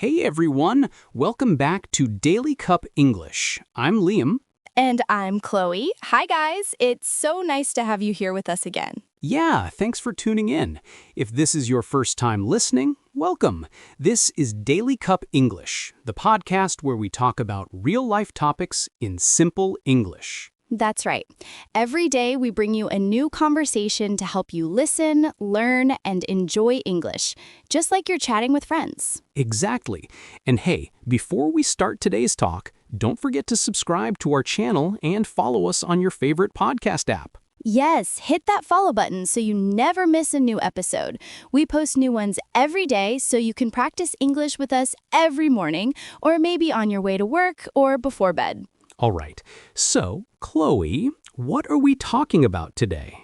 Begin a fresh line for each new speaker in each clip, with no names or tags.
Hey everyone, welcome back to Daily Cup English. I'm Liam.
And I'm Chloe. Hi, guys. It's so nice to have you here with us again.
Yeah, thanks for tuning in. If this is your first time listening, welcome. This is Daily Cup English, the podcast where we talk about real-life topics in simple English.
That's right. Every day we bring you a new conversation to help you listen, learn, and enjoy English, just like you're chatting with friends.
Exactly. And hey, before we start today's talk, don't forget to subscribe to our channel and follow us on your favorite podcast app.
Yes, hit that follow button so you never miss a new episode. We post new ones every day so you can practice English with us every morning, or maybe on your way to work or before bed.
All right. So, Chloe, what are we talking about today?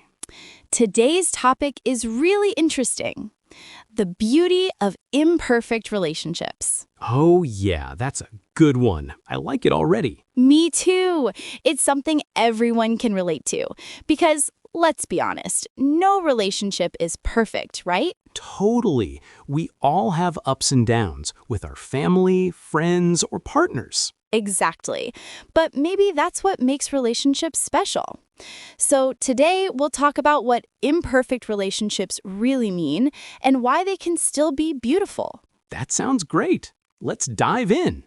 Today's topic is really interesting. The beauty of imperfect relationships.
Oh yeah, that's a good one. I like it already.
Me too. It's something everyone can relate to. Because, let's be honest, no relationship is perfect, right?
Totally. We all have ups and downs with our family, friends, or partners.
Exactly. But maybe that's what makes relationships special. So today we'll talk about what imperfect relationships really mean and why they can still be beautiful.
That sounds great. Let's dive in.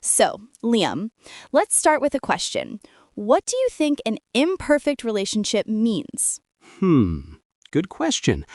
So, Liam, let's start with a question. What do you think an imperfect relationship means?
Good question.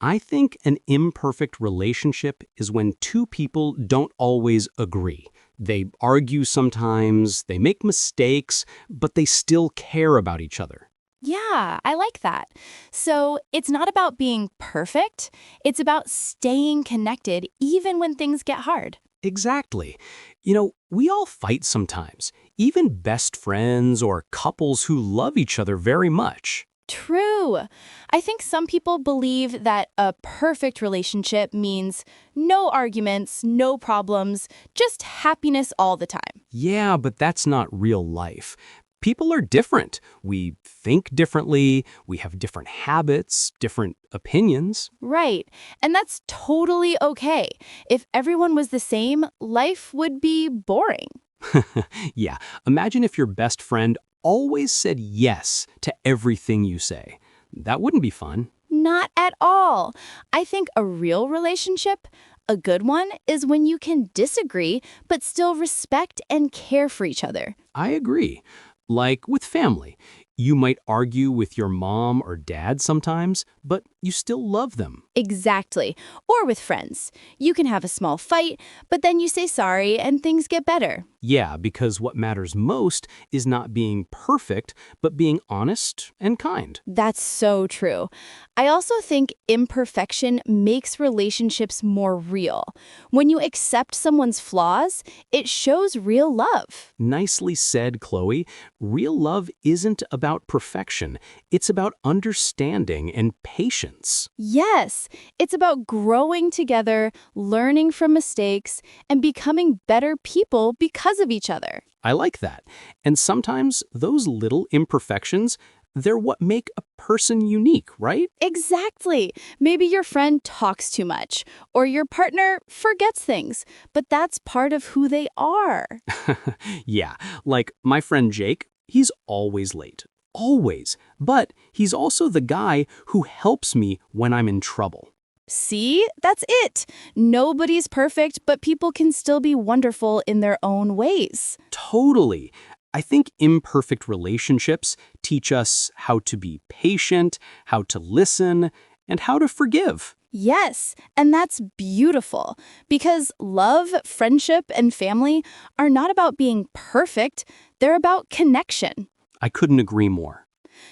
I think an imperfect relationship is when two people don't always agree. They argue sometimes, they make mistakes, but they still care about each other.
Yeah, I like that. So it's not about being perfect. It's about staying connected even when things get hard.
Exactly. You know, we all fight sometimes, even best friends or couples who love each other very much.
True. I think some people believe that a perfect relationship means no arguments, no problems, just happiness all the time.
Yeah, but that's not real life. People are different. We think differently, we have different habits, different opinions.
Right. And that's totally okay. If everyone was the same, life would be boring.
Yeah, imagine if your best friend always said yes to everything you say. That wouldn't be fun.
Not at all. I think a real relationship, a good one, is when you can disagree but still respect and care for each other.
I agree. Like with family, you might argue with your mom or dad sometimes, but you still love them.
Exactly. Or with friends. You can have a small fight, but then you say sorry and things get better.
Yeah, because what matters most is not being perfect, but being honest and kind.
That's so true. I also think imperfection makes relationships more real. When you accept someone's flaws, it shows real love.
Nicely said, Chloe. Real love isn't about perfection. It's about understanding and patience.
Yes, it's about growing together, learning from mistakes, and becoming better people because of each other.
I like that. And sometimes those little imperfections, they're what make a person unique, right?
Exactly. Maybe your friend talks too much, or your partner forgets things, but that's part of who they are.
Yeah, like my friend Jake, he's always late. Always. But he's also the guy who helps me when I'm in trouble.
See? That's it. Nobody's perfect, but people can still be wonderful in their own ways.
Totally. I think imperfect relationships teach us how to be patient, how to listen, and how to forgive.
Yes, and that's beautiful because love, friendship, and family are not about being perfect. They're about connection.
I couldn't agree more.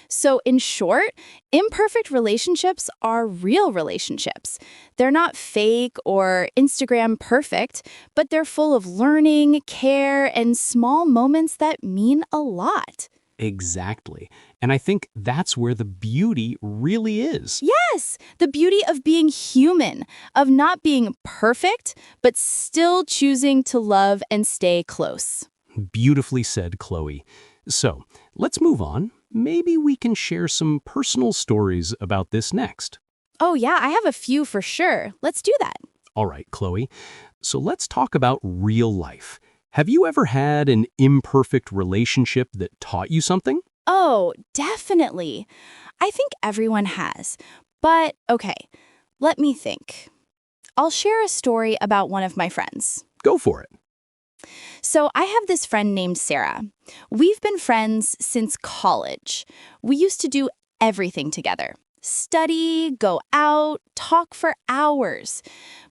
So, in short, imperfect relationships are real relationships. They're not fake or Instagram perfect, but they're full of learning, care, and small moments that mean a lot.
Exactly. And I think that's where the beauty really is.
Yes, the beauty of being human, of not being perfect, but still choosing to love and stay close.
Beautifully said, Chloe. So, let's move on. Maybe we can share some personal stories about this next.
Oh yeah, I have a few for sure. Let's do that.
All right, Chloe. So let's talk about real life. Have you ever had an imperfect relationship that taught you something?
Oh, definitely. I think everyone has. But okay, let me think. I'll share a story about one of my friends.
Go for it.
So I have this friend named Sarah. We've been friends since college. We used to do everything together. Study, go out, talk for hours.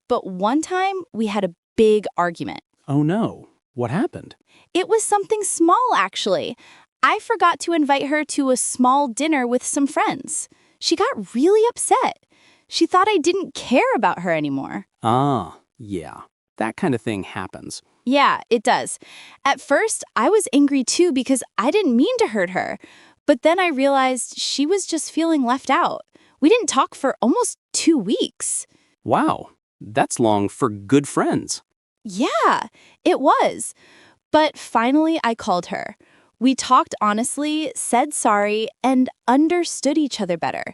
But one time we had a big argument.
Oh no. What happened?
It was something small, actually. I forgot to invite her to a small dinner with some friends. She got really upset. She thought I didn't care about her anymore.
Ah, yeah. That kind of thing happens.
Yeah, it does. At first, I was angry too because I didn't mean to hurt her. But then I realized she was just feeling left out. We didn't talk for almost 2 weeks.
Wow. That's long for good friends.
Yeah, it was. But finally, I called her. We talked honestly, said sorry, and understood each other better.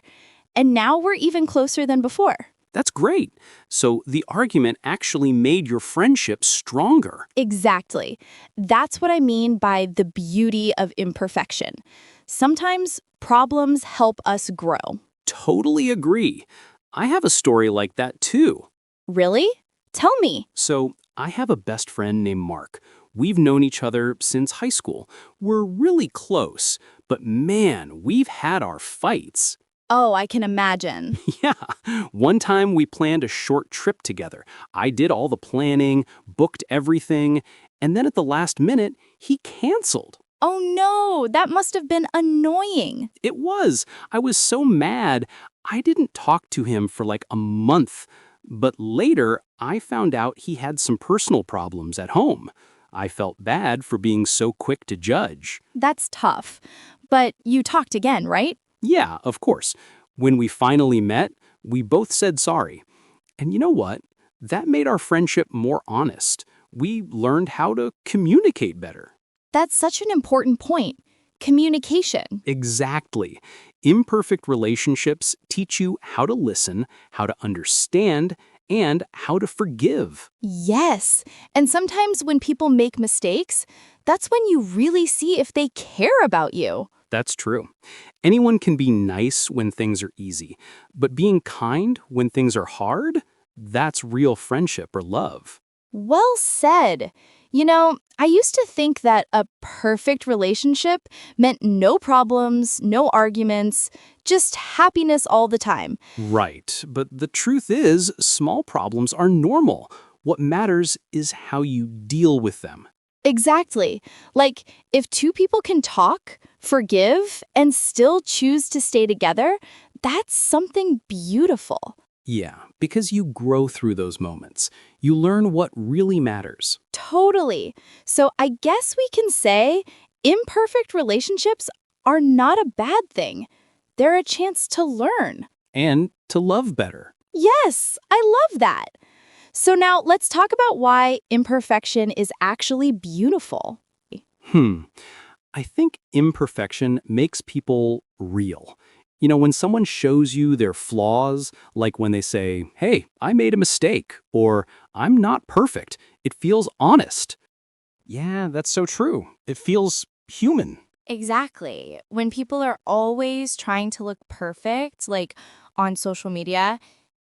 And now we're even closer than before.
That's great. So the argument actually made your friendship stronger.
Exactly. That's what I mean by the beauty of imperfection. Sometimes problems help us grow.
Totally agree. I have a story like that too.
Really? Tell me.
So I have a best friend named Mark. We've known each other since high school. We're really close, but man, we've had our fights.
Oh, I can imagine.
Yeah, one time we planned a short trip together. I did all the planning, booked everything, and then at the last minute, he canceled.
Oh no, that must have been annoying.
It was. I was so mad. I didn't talk to him for like a month. But later, I found out he had some personal problems at home. I felt bad for being so quick to judge.
That's tough. But you talked again, right?
Yeah, of course. When we finally met, we both said sorry. And you know what? That made our friendship more honest. We learned how to communicate better.
That's such an important point. Communication.
Exactly. Imperfect relationships teach you how to listen, how to understand, and how to forgive.
Yes. And sometimes when people make mistakes, that's when you really see if they care about you.
That's true. Anyone can be nice when things are easy, but being kind when things are hard, that's real friendship or love.
Well said. I used to think that a perfect relationship meant no problems, no arguments, just happiness all the time.
Right, but the truth is, small problems are normal. What matters is how you deal with them.
Exactly. Like, if two people can talk, forgive, and still choose to stay together, that's something beautiful.
Yeah, because you grow through those moments. You learn what really matters.
Totally. So I guess we can say imperfect relationships are not a bad thing. They're a chance to learn.
And to love better.
Yes, I love that. So now let's talk about why imperfection is actually beautiful.
I think imperfection makes people real. When someone shows you their flaws, like when they say, hey, I made a mistake, or I'm not perfect, it feels honest. Yeah, that's so true. It feels human.
Exactly. When people are always trying to look perfect, like on social media,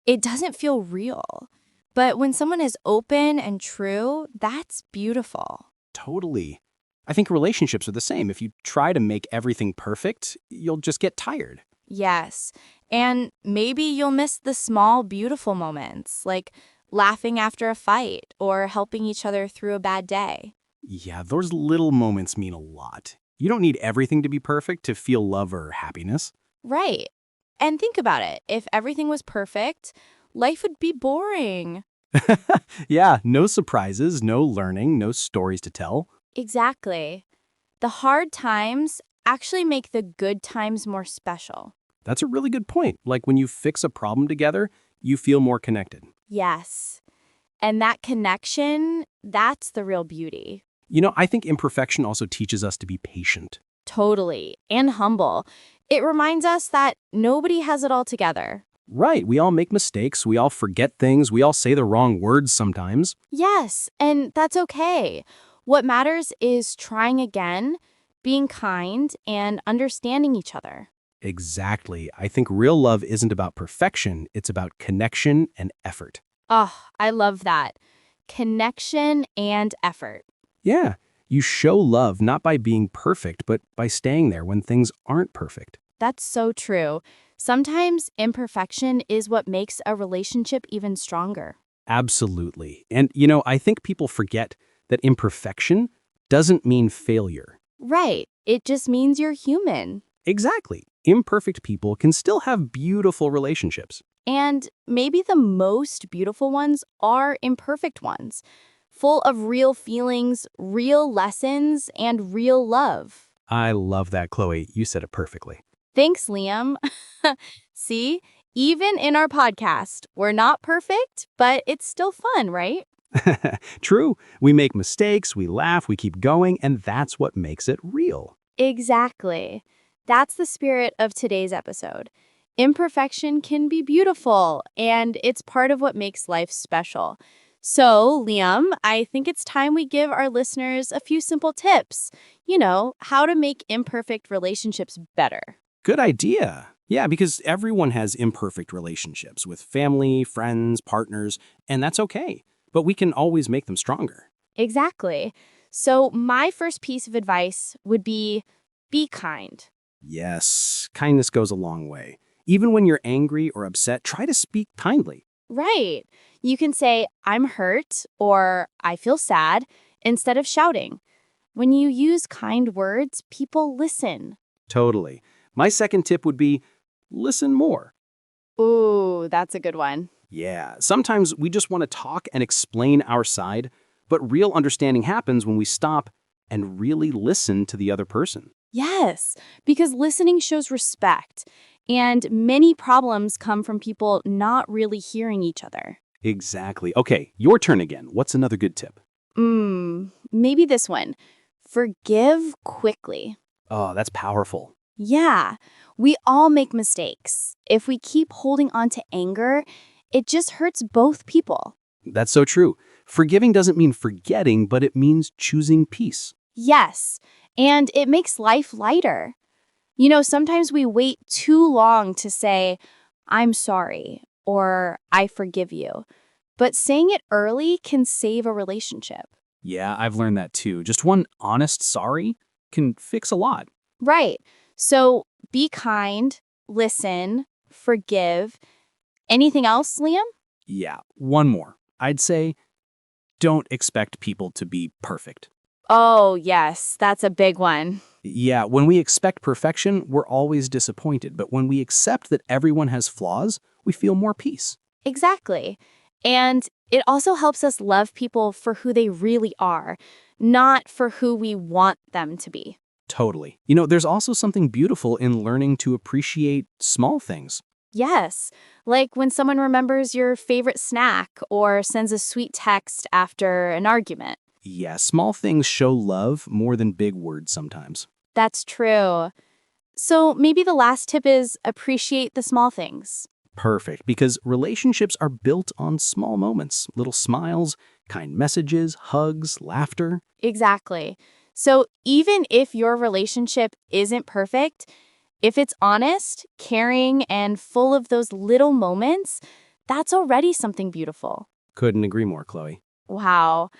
it doesn't feel real. But when someone is open and true, that's beautiful.
Totally. I think relationships are the same. If you try to make everything perfect, you'll just get tired.
Yes. And maybe you'll miss the small, beautiful moments, like laughing after a fight or helping each other through a bad day.
Yeah, those little moments mean a lot. You don't need everything to be perfect to feel love or happiness.
Right. And think about it. If everything was perfect, life would be boring.
Yeah, no surprises, no learning, no stories to tell.
Exactly. The hard times actually make the good times more special.
That's a really good point. Like when you fix a problem together, you feel more connected.
Yes. And that connection, that's the real beauty.
I think imperfection also teaches us to be patient.
Totally. And humble. It reminds us that nobody has it all together.
Right, we all make mistakes, we all forget things, we all say the wrong words sometimes.
Yes, and that's okay. What matters is trying again, being kind, and understanding each other.
Exactly. I think real love isn't about perfection, it's about connection and effort.
Oh, I love that. Connection and effort.
Yeah, you show love not by being perfect, but by staying there when things aren't perfect.
That's so true. Sometimes imperfection is what makes a relationship even stronger.
Absolutely. And, I think people forget that imperfection doesn't mean failure.
Right. It just means you're human.
Exactly. Imperfect people can still have beautiful relationships.
And maybe the most beautiful ones are imperfect ones, full of real feelings, real lessons, and real love.
I love that, Chloe. You said it perfectly.
Thanks, Liam. See, even in our podcast, we're not perfect, but it's still fun, right?
True. We make mistakes, we laugh, we keep going, and that's what makes it real.
Exactly. That's the spirit of today's episode. Imperfection can be beautiful, and it's part of what makes life special. So, Liam, I think it's time we give our listeners a few simple tips. How to make imperfect relationships better.
Good idea. Yeah, because everyone has imperfect relationships with family, friends, partners, and that's okay. But we can always make them stronger.
Exactly. So, my first piece of advice would be kind.
Yes, kindness goes a long way. Even when you're angry or upset, try to speak kindly.
Right. You can say, I'm hurt or I feel sad instead of shouting. When you use kind words, people listen.
Totally. My second tip would be listen more.
Ooh, that's a good one.
Yeah, sometimes we just want to talk and explain our side, but real understanding happens when we stop and really listen to the other person.
Yes, because listening shows respect, and many problems come from people not really hearing each other.
Exactly. Okay, your turn again. What's another good tip?
Maybe this one. Forgive quickly.
Oh, that's powerful.
Yeah, we all make mistakes. If we keep holding on to anger, it just hurts both people.
That's so true. Forgiving doesn't mean forgetting, but it means choosing peace.
Yes, and it makes life lighter. Sometimes we wait too long to say, I'm sorry, or I forgive you. But saying it early can save a relationship.
Yeah, I've learned that too. Just one honest sorry can fix a lot.
Right. So be kind, listen, forgive. Anything else, Liam?
Yeah, one more. I'd say don't expect people to be perfect.
Oh, yes, that's a big one.
Yeah, when we expect perfection, we're always disappointed. But when we accept that everyone has flaws, we feel more peace.
Exactly. And it also helps us love people for who they really are, not for who we want them to be.
Totally. There's also something beautiful in learning to appreciate small things.
Yes, like when someone remembers your favorite snack or sends a sweet text after an argument.
Yeah, small things show love more than big words sometimes.
That's true. So maybe the last tip is appreciate the small things.
Perfect, because relationships are built on small moments, little smiles, kind messages, hugs, laughter.
Exactly. So even if your relationship isn't perfect, if it's honest, caring, and full of those little moments, that's already something beautiful.
Couldn't agree more, Chloe.
Wow.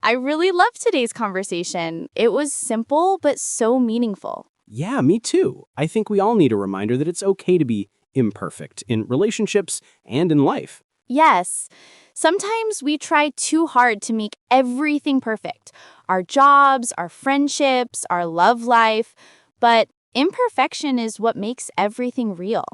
I really loved today's conversation. It was simple, but so meaningful.
Yeah, me too. I think we all need a reminder that it's okay to be imperfect in relationships and in life.
Yes, sometimes we try too hard to make everything perfect. Our jobs, our friendships, our love life. But imperfection is what makes everything real.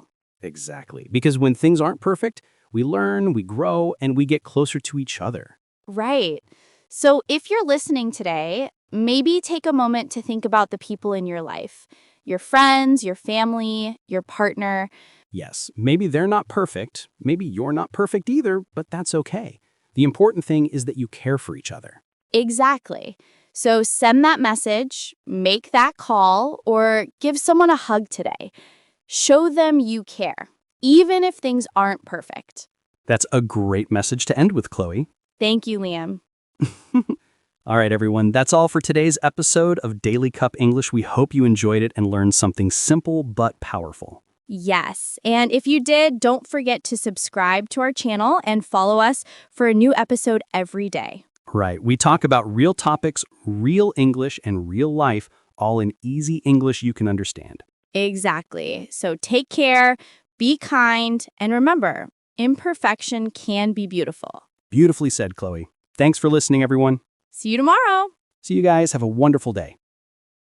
Exactly. Because when things aren't perfect, we learn, we grow, and we get closer to each other.
Right. So if you're listening today, maybe take a moment to think about the people in your life, your friends, your family, your partner.
Yes, maybe they're not perfect, maybe you're not perfect either, but that's okay. The important thing is that you care for each other.
Exactly. So send that message, make that call, or give someone a hug today. Show them you care. even if things aren't perfect.
That's a great message to end with, Chloe.
Thank you, Liam.
All right, everyone, that's all for today's episode of Daily Cup English. We hope you enjoyed it and learned something simple but powerful.
Yes, and if you did, don't forget to subscribe to our channel and follow us for a new episode every day.
Right. We talk about real topics, real English, and real life, all in easy English you can understand.
Exactly. So take care, be kind, and remember, imperfection can be beautiful.
Beautifully said, Chloe. Thanks for listening, everyone.
See you tomorrow.
See you guys. Have a wonderful day.